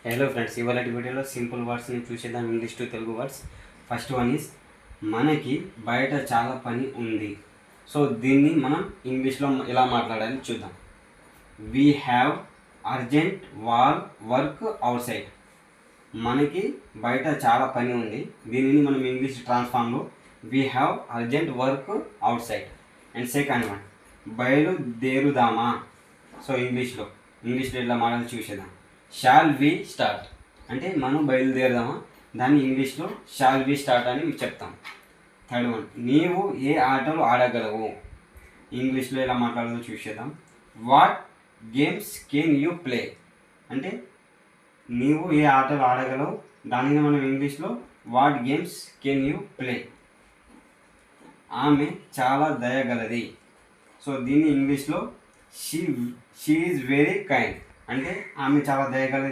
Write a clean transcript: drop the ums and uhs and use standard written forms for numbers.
Hello friends, ఇవాళ వీడియోలో simple వర్డ్స్ని చూసేద్దాం. English to Telugu words. First one is మనకి బయట చాలా పని ఉంది. సో దీన్ని మనం ఇంగ్లీష్లో ఎలా మాట్లాడాలి చూద్దాం. వీ హ్యావ్ అర్జెంట్ వర్క్ అవుట్ సైడ్. మనకి బయట చాలా పని ఉంది. దీనిని మనం ఇంగ్లీష్ ట్రాన్స్ఫార్మ్లో వీ హ్యావ్ అర్జెంట్ వర్క్ అవుట్ సైడ్. అండ్ సెకండ్ వన్ బయలుదేరుదామా. సో ఇంగ్లీష్లో ఎలా మాట్లాడాలి చూసేద్దాం. షాల్ వి స్టార్ట్ అంటే మనం బయలుదేరదామా, దాన్ని ఇంగ్లీష్లో షాల్ వి స్టార్ట్ అని మీకు చెప్తాం. థర్డ్ వన్ నీవు ఏ ఆటలు ఆడగలవు. ఇంగ్లీష్లో ఎలా మాట్లాడాలో చూసేద్దాం. What games can you play అంటే నీవు ఏ ఆటలు ఆడగలవు, దానిని మనం ఇంగ్లీష్లో what games can you play. ఆమె చాలా దయగలది. సో దీన్ని ఇంగ్లీష్లో షీ ఈజ్ వెరీ కైండ్ అంటే ఆమె చాలా దయగలది.